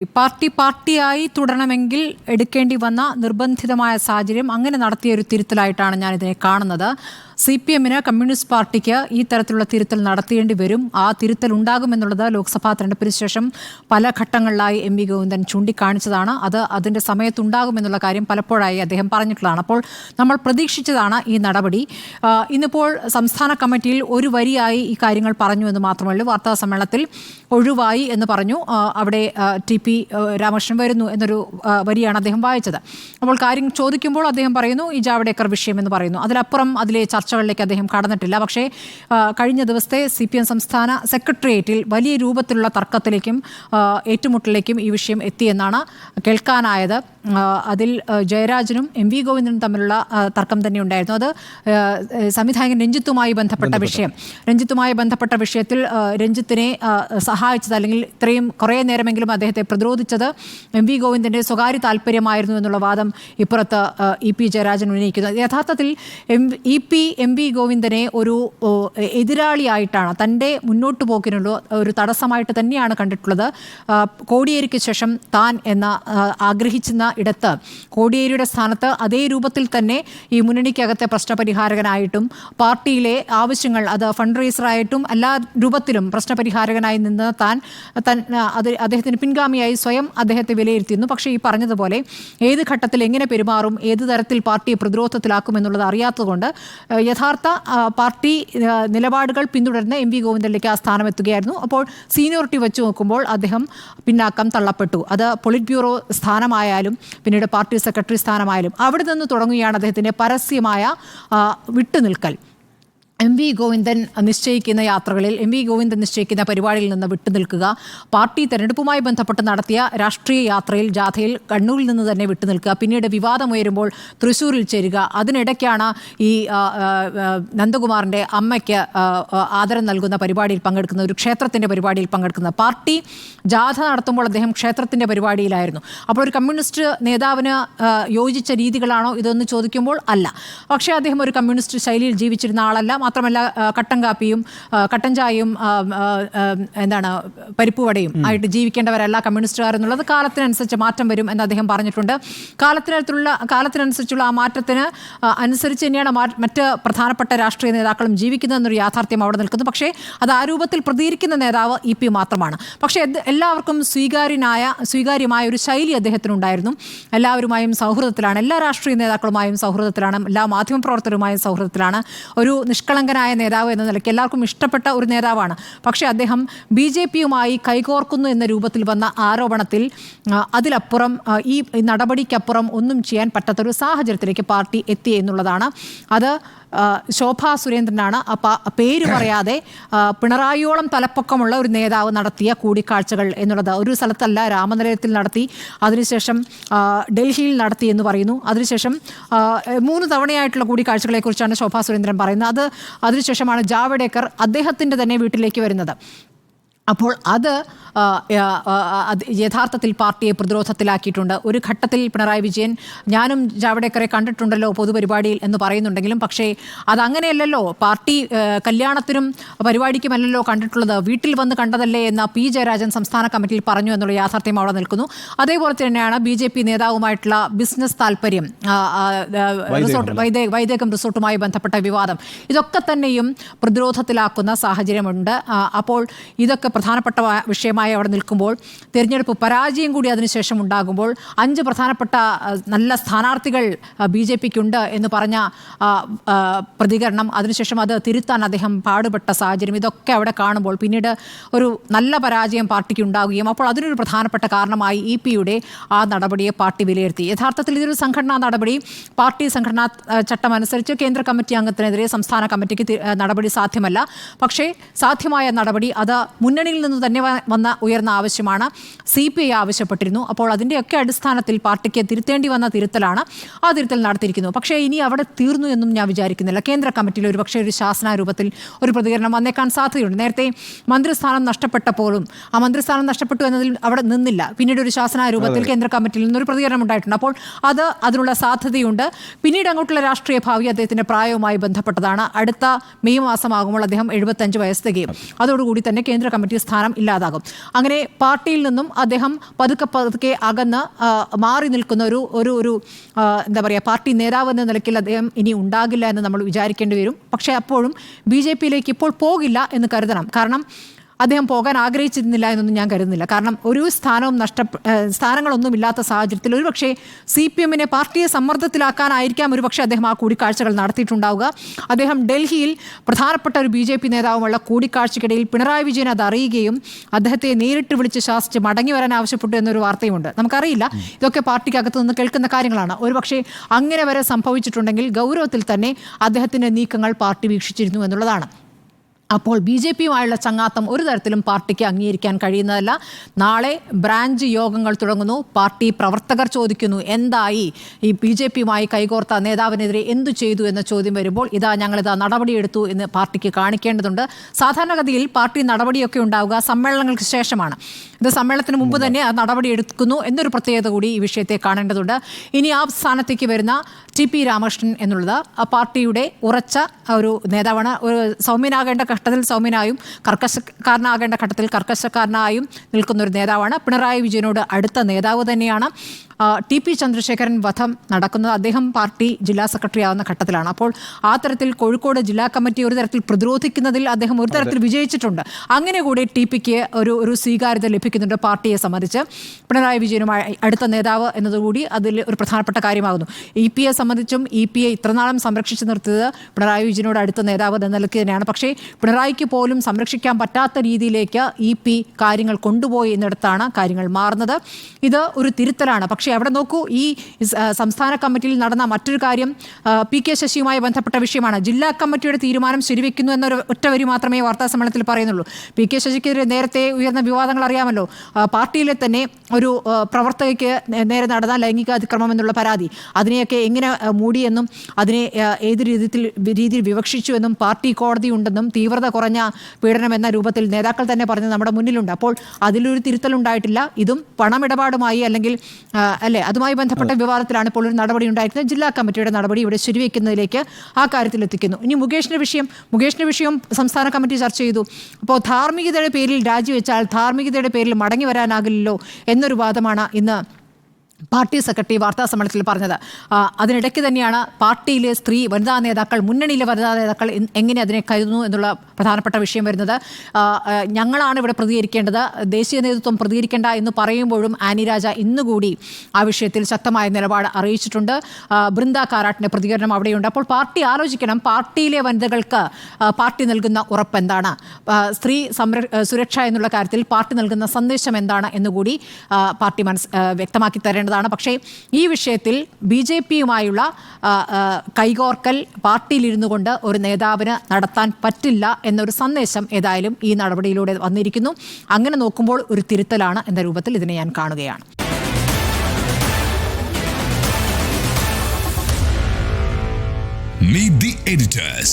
പാർട്ടിയായി തുടരണമെങ്കിൽ എടുക്കേണ്ടി വന്ന നിർബന്ധിതമായ സാഹചര്യം അങ്ങനെ നടത്തിയ ഒരു തിരുത്തലായിട്ടാണ് ഞാനിതിനെ കാണുന്നത്. CPM-ന് കമ്മ്യൂണിസ്റ്റ് പാർട്ടിക്ക് ഈ തരത്തിലുള്ള തിരുത്തൽ നടത്തേണ്ടി വരും. ആ തിരുത്തൽ ഉണ്ടാകുമെന്നുള്ളത് ലോക്സഭാ തെരഞ്ഞെടുപ്പിന് ശേഷം പല ഘട്ടങ്ങളിലായി MP ഗോവിന്ദൻ ചൂണ്ടിക്കാണിച്ചതാണ്. അതിൻ്റെ സമയത്തുണ്ടാകുമെന്നുള്ള കാര്യം പലപ്പോഴായി അദ്ദേഹം പറഞ്ഞിട്ടുള്ളതാണ്. അപ്പോൾ നമ്മൾ പ്രതീക്ഷിച്ചതാണ് ഈ നടപടി. ഇന്നിപ്പോൾ സംസ്ഥാന കമ്മിറ്റിയിൽ ഒരു വരിയായി ഈ കാര്യങ്ങൾ പറഞ്ഞു എന്ന് മാത്രമല്ല, വാർത്താ സമ്മേളനത്തിൽ ഒഴിവായി എന്ന് പറഞ്ഞു. അവിടെ TP രാമകൃഷ്ണൻ വരുന്നു എന്നൊരു വരിയാണ് അദ്ദേഹം വായിച്ചത്. അപ്പോൾ കാര്യം ചോദിക്കുമ്പോൾ അദ്ദേഹം പറയുന്നു ഈ ജാവ്ദേക്കർ വിഷയം എന്ന് പറയുന്നു. അതിലപ്പുറം അതിലെ ചർച്ചകളിലേക്ക് അദ്ദേഹം കടന്നിട്ടില്ല. പക്ഷേ കഴിഞ്ഞ ദിവസത്തെ CPM സംസ്ഥാന സെക്രട്ടേറിയറ്റിൽ വലിയ രൂപത്തിലുള്ള തർക്കത്തിലേക്കും ഏറ്റുമുട്ടലിലേക്കും ഈ വിഷയം എത്തിയെന്നാണ് കേൾക്കാനായത്. അതിൽ ജയരാജനും MP ഗോവിന്ദനും തമ്മിലുള്ള തർക്കം തന്നെ ഉണ്ടായിരുന്നു. അത് സംവിധായകൻ രഞ്ജിത്തുമായി ബന്ധപ്പെട്ട വിഷയം. രഞ്ജിത്തുമായി ബന്ധപ്പെട്ട വിഷയത്തിൽ രഞ്ജിത്തിനെ സഹായിച്ചത് അല്ലെങ്കിൽ ഇത്രയും കുറേ നേരമെങ്കിലും അദ്ദേഹത്തെ പ്രതിരോധിച്ചത് MP ഗോവിന്ദൻ്റെ സ്വകാര്യ താല്പര്യമായിരുന്നു എന്നുള്ള വാദം ഇപ്പുറത്ത് EP ജയരാജൻ ഉന്നയിക്കുന്നത്. യഥാർത്ഥത്തിൽ MP ഗോവിന്ദനെ ഒരു എതിരാളിയായിട്ടാണ്, തൻ്റെ മുന്നോട്ട് പോക്കിനുള്ള ഒരു തടസ്സമായിട്ട് തന്നെയാണ് കണ്ടിട്ടുള്ളത്. കോടിയേരിക്ക് ശേഷം താൻ എന്ന ആഗ്രഹിച്ചിരുന്ന ഇടത്ത് കോടിയേരിയുടെ സ്ഥാനത്ത് അതേ രൂപത്തിൽ തന്നെ ഈ മുന്നണിക്കകത്തെ പ്രശ്നപരിഹാരകനായിട്ടും പാർട്ടിയിലെ ആവശ്യങ്ങൾ അത് ഫണ്ട് റേസറായിട്ടും എല്ലാ രൂപത്തിലും പ്രശ്നപരിഹാരകനായി നിന്ന് അദ്ദേഹത്തിന് പിൻഗാമിയായി സ്വയം അദ്ദേഹത്തെ വിലയിരുത്തിയിരുന്നു. പക്ഷേ ഈ പറഞ്ഞതുപോലെ ഏത് ഘട്ടത്തിൽ എങ്ങനെ പെരുമാറും, ഏത് തരത്തിൽ പാർട്ടിയെ പ്രതിരോധത്തിലാക്കും എന്നുള്ളത് അറിയാത്തതുകൊണ്ട് യഥാർത്ഥ പാർട്ടി നിലപാടുകൾ പിന്തുടർന്ന് MP ഗോവിന്ദനിലേക്ക് ആ സ്ഥാനം എത്തുകയായിരുന്നു. അപ്പോൾ സീനിയോറിറ്റി വെച്ച് നോക്കുമ്പോൾ അദ്ദേഹം പിന്നാക്കം തള്ളപ്പെട്ടു. അത് പൊളിറ്റ് ബ്യൂറോ സ്ഥാനമായാലും പിന്നീട് പാർട്ടി സെക്രട്ടറി സ്ഥാനമായാലും അവിടെ നിന്ന് തുടങ്ങുകയാണ് അദ്ദേഹത്തിൻ്റെ പരസ്യമായ വിട്ടുനിൽക്കൽ. MP ഗോവിന്ദൻ നിശ്ചയിക്കുന്ന യാത്രകളിൽ, MP ഗോവിന്ദൻ നിശ്ചയിക്കുന്ന പരിപാടിയിൽ നിന്ന് വിട്ടുനിൽക്കുക, പാർട്ടി തെരഞ്ഞെടുപ്പുമായി ബന്ധപ്പെട്ട് നടത്തിയ രാഷ്ട്രീയ യാത്രയിൽ ജാഥയിൽ കണ്ണൂരിൽ നിന്ന് തന്നെ വിട്ടുനിൽക്കുക, പിന്നീട് വിവാദമുയരുമ്പോൾ തൃശ്ശൂരിൽ ചേരുക. അതിനിടയ്ക്കാണ് ഈ നന്ദകുമാറിൻ്റെ അമ്മയ്ക്ക് ആദരം നൽകുന്ന പരിപാടിയിൽ പങ്കെടുക്കുന്ന, ഒരു ക്ഷേത്രത്തിൻ്റെ പരിപാടിയിൽ പങ്കെടുക്കുന്ന. പാർട്ടി ജാഥ നടത്തുമ്പോൾ അദ്ദേഹം ക്ഷേത്രത്തിൻ്റെ പരിപാടിയിലായിരുന്നു. അപ്പോൾ ഒരു കമ്മ്യൂണിസ്റ്റ് നേതാവിന് യോജിച്ച രീതികളാണോ ഇതെന്ന് ചോദിക്കുമ്പോൾ അല്ല. പക്ഷേ അദ്ദേഹം ഒരു കമ്മ്യൂണിസ്റ്റ് ശൈലിയിൽ ജീവിച്ചിരുന്ന ആളല്ല. മാത്രമല്ല കട്ടൻ ചായയും പരിപ്പുവടയും ആയിട്ട് ജീവിക്കേണ്ടവരല്ല കമ്മ്യൂണിസ്റ്റുകാർ എന്നുള്ളത് കാലത്തിനനുസരിച്ച് മാറ്റം വരും എന്ന് അദ്ദേഹം പറഞ്ഞിട്ടുണ്ട്. കാലത്തിനനുസരിച്ചുള്ള ആ മാറ്റത്തിന് അനുസരിച്ച് തന്നെയാണ് മറ്റ് പ്രധാനപ്പെട്ട രാഷ്ട്രീയ നേതാക്കളും ജീവിക്കുന്നതെന്നൊരു യാഥാർത്ഥ്യം അവിടെ നിൽക്കുന്നു. പക്ഷേ അത് ആ രൂപത്തിൽ പ്രതികരിക്കുന്ന നേതാവ് EP മാത്രമാണ്. പക്ഷേ എല്ലാവർക്കും സ്വീകാര്യമായ ഒരു ശൈലി അദ്ദേഹത്തിനുണ്ടായിരുന്നു. എല്ലാവരുമായും സൗഹൃദത്തിലാണ്, എല്ലാ രാഷ്ട്രീയ നേതാക്കളുമായും സൗഹൃദത്തിലാണ്, എല്ലാ മാധ്യമപ്രവർത്തകരുമായും സൗഹൃദത്തിലാണ്. ഒരു നിഷ്കളങ്കനായ നേതാവ് എന്ന നിലയ്ക്ക് എല്ലാവർക്കും ഇഷ്ടപ്പെട്ട ഒരു നേതാവാണ്. പക്ഷേ അദ്ദേഹം BJP-യുമായി കൈകോർക്കുന്നു എന്ന രൂപത്തിൽ വന്ന ആരോപണത്തിൽ അതിലപ്പുറം ഈ നടപടിക്കപ്പുറം ഒന്നും ചെയ്യാൻ പറ്റാത്തൊരു സാഹചര്യത്തിലേക്ക് പാർട്ടി എത്തി എന്നുള്ളതാണ്. അത് ശോഭാ സുരേന്ദ്രനാണ് പേര് പറയാതെ പിണറായിയോളം തലപ്പൊക്കമുള്ള ഒരു നേതാവ് നടത്തിയ കൂടിക്കാഴ്ചകൾ എന്നുള്ളത്. ഒരു സ്ഥലത്തല്ല, രാമനിലയത്തിൽ നടത്തി, അതിനുശേഷം ഡൽഹിയിൽ നടത്തി എന്ന് പറയുന്നു. അതിനുശേഷം 3 തവണയായിട്ടുള്ള കൂടിക്കാഴ്ചകളെക്കുറിച്ചാണ് ശോഭാ സുരേന്ദ്രൻ പറയുന്നത്. അതിനുശേഷമാണ് ജാവ്ദേക്കർ അദ്ദേഹത്തിൻ്റെ തന്നെ വീട്ടിലേക്ക് വരുന്നത്. അപ്പോൾ അത് യഥാർത്ഥത്തിൽ പാർട്ടിയെ പ്രതിരോധത്തിലാക്കിയിട്ടുണ്ട്. ഒരു ഘട്ടത്തിൽ പിണറായി വിജയൻ ഞാനും ജാവ്ദേക്കറെ കണ്ടിട്ടുണ്ടല്ലോ പൊതുപരിപാടിയിൽ എന്ന് പറയുന്നുണ്ടെങ്കിലും പക്ഷേ അതങ്ങനെയല്ലല്ലോ, പാർട്ടി കല്യാണത്തിനും പരിപാടിക്കുമല്ലല്ലോ കണ്ടിട്ടുള്ളത്, വീട്ടിൽ വന്ന് കണ്ടതല്ലേ എന്ന് P ജയരാജൻ സംസ്ഥാന കമ്മിറ്റിയിൽ പറഞ്ഞു എന്നുള്ള യാഥാർത്ഥ്യം അവിടെ നിൽക്കുന്നു. അതേപോലെ തന്നെയാണ് BJP നേതാവുമായിട്ടുള്ള ബിസിനസ് താല്പര്യം, വൈദേകം റിസോർട്ടുമായി ബന്ധപ്പെട്ട വിവാദം, ഇതൊക്കെ തന്നെയും പ്രതിരോധത്തിലാക്കുന്ന സാഹചര്യമുണ്ട്. അപ്പോൾ ഇതൊക്കെ പ്രധാനപ്പെട്ട വിഷയമായി അവിടെ നിൽക്കുമ്പോൾ തിരഞ്ഞെടുപ്പ് പരാജയം കൂടി അതിനുശേഷം ഉണ്ടാകുമ്പോൾ 5 പ്രധാനപ്പെട്ട നല്ല സ്ഥാനാർത്ഥികൾ BJP-ക്കുണ്ട് എന്ന് പറഞ്ഞ പ്രതികരണം, അതിനുശേഷം അത് തിരുത്താൻ അദ്ദേഹം പാടുപെട്ട സാഹചര്യം, ഇതൊക്കെ അവിടെ കാണുമ്പോൾ പിന്നീട് ഒരു നല്ല പരാജയം പാർട്ടിക്ക് ഉണ്ടാവുകയും അപ്പോൾ അതിനൊരു പ്രധാനപ്പെട്ട കാരണമായി EP-യുടെ ആ നടപടിയെ പാർട്ടി വിലയിരുത്തി. യഥാർത്ഥത്തിൽ ഇതൊരു സംഘടനാ നടപടി, പാർട്ടി സംഘടനാ ചട്ടം അനുസരിച്ച് കേന്ദ്ര കമ്മിറ്റി അംഗത്തിനെതിരെ സംസ്ഥാന കമ്മിറ്റിക്ക് നടപടി സാധ്യമല്ല. പക്ഷേ സാധ്യമായ നടപടി അത് മുന്നണിയിൽ നിന്ന് തന്നെ വന്ന ഉയർന്ന ആവശ്യമാണ്. CPI ആവശ്യപ്പെട്ടിരുന്നു. അപ്പോൾ അതിൻ്റെയൊക്കെ അടിസ്ഥാനത്തിൽ പാർട്ടിക്ക് തിരുത്തേണ്ടി വന്ന തിരുത്തലാണ്. ആ തിരുത്തൽ നടത്തിയിരിക്കുന്നു. പക്ഷേ ഇനി അവിടെ തീർന്നു എന്നും ഞാൻ വിചാരിക്കുന്നില്ല. കേന്ദ്ര കമ്മിറ്റിയിൽ ഒരു പക്ഷേ ഒരു ശാസനാരൂപത്തിൽ ഒരു പ്രതികരണം വന്നേക്കാൻ സാധ്യതയുണ്ട്. നേരത്തെ മന്ത്രിസ്ഥാനം നഷ്ടപ്പെട്ടപ്പോഴും ആ മന്ത്രിസ്ഥാനം നഷ്ടപ്പെട്ടു എന്നതിൽ അവിടെ നിന്നില്ല. പിന്നീട് ഒരു ശാസനാരൂപത്തിൽ കേന്ദ്ര കമ്മിറ്റിയിൽ നിന്നൊരു പ്രതികരണം ഉണ്ടായിട്ടുണ്ട്. അപ്പോൾ അതിനുള്ള സാധ്യതയുണ്ട്. പിന്നീട് അങ്ങോട്ടുള്ള രാഷ്ട്രീയ ഭാവി അദ്ദേഹത്തിൻ്റെ പ്രായവുമായി ബന്ധപ്പെട്ടതാണ്. അടുത്ത മെയ് മാസമാകുമ്പോൾ അദ്ദേഹം 75 വയസ്സ് തികയും. അതോടുകൂടി തന്നെ കേന്ദ്ര കമ്മിറ്റി കമ്മിറ്റി സ്ഥാനം ഇല്ലാതാകും. അങ്ങനെ പാർട്ടിയിൽ നിന്നും അദ്ദേഹം പതുക്കെ അകന്ന് മാറി നിൽക്കുന്ന ഒരു എന്താ പറയുക, പാർട്ടി നേതാവ് എന്ന നിലയ്ക്ക് അദ്ദേഹം ഇനി ഉണ്ടാകില്ല എന്ന് നമ്മൾ വിചാരിക്കേണ്ടി വരും. പക്ഷേ അപ്പോഴും BJP-യിലേക്ക് ഇപ്പോൾ പോകില്ല എന്ന് കരുതണം. കാരണം അദ്ദേഹം പോകാൻ ആഗ്രഹിച്ചിരുന്നില്ല എന്നൊന്നും ഞാൻ കരുതുന്നില്ല. കാരണം ഒരു സ്ഥാനങ്ങളൊന്നും ഇല്ലാത്ത സാഹചര്യത്തിൽ ഒരുപക്ഷെ CPM-നെ പാർട്ടിയെ സമ്മർദ്ദത്തിലാക്കാനായിരിക്കാം ഒരുപക്ഷെ അദ്ദേഹം ആ കൂടിക്കാഴ്ചകൾ നടത്തിയിട്ടുണ്ടാവുക. അദ്ദേഹം ഡൽഹിയിൽ പ്രധാനപ്പെട്ട ഒരു BJP നേതാവുമുള്ള കൂടിക്കാഴ്ചയ്ക്കിടയിൽ പിണറായി വിജയൻ അത് അറിയുകയും അദ്ദേഹത്തെ നേരിട്ട് വിളിച്ച് ശാസിച്ച് മടങ്ങി വരാൻ ആവശ്യപ്പെട്ടു എന്നൊരു വാർത്തയുണ്ട്. നമുക്കറിയില്ല, ഇതൊക്കെ പാർട്ടിക്കകത്ത് നിന്ന് കേൾക്കുന്ന കാര്യങ്ങളാണ്. ഒരുപക്ഷെ അങ്ങനെ വരെ സംഭവിച്ചിട്ടുണ്ടെങ്കിൽ ഗൗരവത്തിൽ തന്നെ അദ്ദേഹത്തിൻ്റെ നീക്കങ്ങൾ പാർട്ടി വീക്ഷിച്ചിരുന്നു എന്നുള്ളതാണ്. അപ്പോൾ BJP-യുമായുള്ള ചങ്ങാത്തം ഒരു തരത്തിലും പാർട്ടിക്ക് അംഗീകരിക്കാൻ കഴിയുന്നതല്ല. നാളെ ബ്രാഞ്ച് യോഗങ്ങൾ തുടങ്ങുന്നു. പാർട്ടി പ്രവർത്തകർ ചോദിക്കുന്നു, എന്തായി ഈ BJP-യുമായി കൈകോർത്ത നേതാവിനെതിരെ എന്തു ചെയ്തു എന്ന ചോദ്യം വരുമ്പോൾ ഞങ്ങളിതാ നടപടിയെടുത്തു എന്ന് പാർട്ടിക്ക് കാണിക്കേണ്ടതുണ്ട്. സാധാരണഗതിയിൽ പാർട്ടി നടപടിയൊക്കെ ഉണ്ടാവുക സമ്മേളനങ്ങൾക്ക് ശേഷമാണ്. ഇത് സമ്മേളനത്തിന് മുമ്പ് തന്നെ ആ നടപടിയെടുക്കുന്നു എന്നൊരു പ്രത്യേകത കൂടി ഈ വിഷയത്തെ കാണേണ്ടതുണ്ട്. ഇനി ആ സ്ഥാനത്തേക്ക് വരുന്ന TP രാമകൃഷ്ണൻ എന്നുള്ളത് ആ പാർട്ടിയുടെ ഉറച്ച ഒരു നേതാവാണ്. ഒരു സൗമ്യനാകേണ്ട ഘട്ടത്തിൽ സൗമ്യനായും കർക്കശക്കാരനാകേണ്ട ഘട്ടത്തിൽ കർക്കശക്കാരനായും നിൽക്കുന്ന ഒരു നേതാവാണ്. പിണറായി വിജയനോട് അടുത്ത നേതാവ് തന്നെയാണ്. TP ചന്ദ്രശേഖരൻ വധം നടക്കുന്നത് അദ്ദേഹം പാർട്ടി ജില്ലാ സെക്രട്ടറി ആവുന്ന ഘട്ടത്തിലാണ്. അപ്പോൾ ആ തരത്തിൽ കോഴിക്കോട് ജില്ലാ കമ്മിറ്റി ഒരു തരത്തിൽ പ്രതിരോധിക്കുന്നതിൽ അദ്ദേഹം ഒരു തരത്തിൽ വിജയിച്ചിട്ടുണ്ട്. അങ്ങനെ കൂടി TPക്ക് ഒരു സ്വീകാര്യത ലഭിക്കുന്നുണ്ട് പാർട്ടിയെ സംബന്ധിച്ച്. പിണറായി വിജയനുമായി അടുത്ത നേതാവ് എന്നതുകൂടി അതിൽ ഒരു പ്രധാനപ്പെട്ട കാര്യമാകുന്നു. EP-യെ സംബന്ധിച്ചും EP-യെ ഇത്രനാളും സംരക്ഷിച്ചു നിർത്തിയത് പിണറായി വിജയനോട് അടുത്ത നേതാവ് എന്ന നിലയ്ക്ക് തന്നെയാണ്. പക്ഷേ പിണറായിക്ക് പോലും സംരക്ഷിക്കാൻ പറ്റാത്ത രീതിയിലേക്ക് EP കാര്യങ്ങൾ കൊണ്ടുപോയി എന്നിടത്താണ് കാര്യങ്ങൾ മാറുന്നത്. ഇത് ഒരു തിരുത്തലാണ്. പക്ഷേ അവിടെ നോക്കൂ, ഈ സംസ്ഥാന കമ്മിറ്റിയിൽ നടന്ന മറ്റൊരു കാര്യം PK ശശിയുമായി ബന്ധപ്പെട്ട വിഷയമാണ്. ജില്ലാ കമ്മിറ്റിയുടെ തീരുമാനം ശരിവെക്കുന്നു എന്നൊരു ഒറ്റ വരി മാത്രമേ വാർത്താ സമ്മേളനത്തിൽ പറയുന്നുള്ളൂ. PK ശശിക്കെതിരെ നേരത്തെ ഉയർന്ന വിവാദങ്ങൾ അറിയാമല്ലോ. പാർട്ടിയിലെ തന്നെ ഒരു പ്രവർത്തകയ്ക്ക് നേരെ നടന്ന ലൈംഗിക അതിക്രമം എന്നുള്ള പരാതി, അതിനെയൊക്കെ എങ്ങനെ മൂടിയെന്നും അതിനെ ഏത് രീതിയിൽ വിവക്ഷിച്ചു എന്നും പാർട്ടി കോടതി ഉണ്ടെന്നും തീവ്രത കുറഞ്ഞ പീഡനം എന്ന രൂപത്തിൽ നേതാക്കൾ തന്നെ പറഞ്ഞ് നമ്മുടെ മുന്നിലുണ്ട്. അപ്പോൾ അതിലൊരു തിരുത്തലുണ്ടായിട്ടില്ല. ഇതും പണമിടപാടുമായി അല്ലെങ്കിൽ അതുമായി ബന്ധപ്പെട്ട വിവാദത്തിലാണ് ഇപ്പോൾ ഒരു നടപടി ഉണ്ടായിരിക്കുന്നത്. ജില്ലാ കമ്മിറ്റിയുടെ നടപടി ഇവിടെ ശരിവെക്കുന്നതിലേക്ക് ആ കാര്യത്തിൽ എത്തിക്കുന്നു. ഇനി മുകേഷിന്റെ വിഷയം സംസ്ഥാന കമ്മിറ്റി ചർച്ച ചെയ്തു. അപ്പോൾ ധാർമ്മികതയുടെ പേരിൽ രാജിവെച്ചാൽ ധാർമ്മികതയുടെ പേരിൽ മടങ്ങി വരാനാകില്ലല്ലോ എന്നൊരു വാദമാണ് ഇന്ന് പാർട്ടി സെക്രട്ടറി വാർത്താ സമ്മേളനത്തിൽ പറഞ്ഞത്. അതിനിടയ്ക്ക് തന്നെയാണ് പാർട്ടിയിലെ വനിതാ നേതാക്കൾ, മുന്നണിയിലെ വനിതാ നേതാക്കൾ എങ്ങനെ അതിനെ കരുതുന്നു എന്നുള്ള പ്രധാനപ്പെട്ട വിഷയം വരുന്നത്. ഞങ്ങളാണ് ഇവിടെ പ്രതികരിക്കേണ്ടത്, ദേശീയ നേതൃത്വം പ്രതികരിക്കേണ്ട എന്ന് പറയുമ്പോഴും ആനി രാജ ഇന്നുകൂടി ആ വിഷയത്തിൽ ശക്തമായ നിലപാട് അറിയിച്ചിട്ടുണ്ട്. ബൃന്ദ കാരാട്ടിൻ്റെ പ്രതികരണം അവിടെയുണ്ട്. അപ്പോൾ പാർട്ടി ആലോചിക്കണം, പാർട്ടിയിലെ വനിതകൾക്ക് പാർട്ടി നൽകുന്ന ഉറപ്പ് എന്താണ്, സ്ത്രീ സുരക്ഷ എന്നുള്ള കാര്യത്തിൽ പാർട്ടി നൽകുന്ന സന്ദേശം എന്താണ് എന്നുകൂടി പാർട്ടി വ്യക്തമാക്കി തരേണ്ടത്. പക്ഷേ ഈ വിഷയത്തിൽ BJP-യുമായുള്ള കൈകോർക്കൽ പാർട്ടിയിലിരുന്നു കൊണ്ട് ഒരു നേതാവിന് നടത്താൻ പറ്റില്ല എന്നൊരു സന്ദേശം ഏതായാലും ഈ നടപടിയിലൂടെ വന്നിരിക്കുന്നു. അങ്ങനെ നോക്കുമ്പോൾ ഒരു തിരുത്തലാണ് എന്ന രൂപത്തിൽ ഇതിനെ ഞാൻ കാണുകയാണ്. Meet the editors.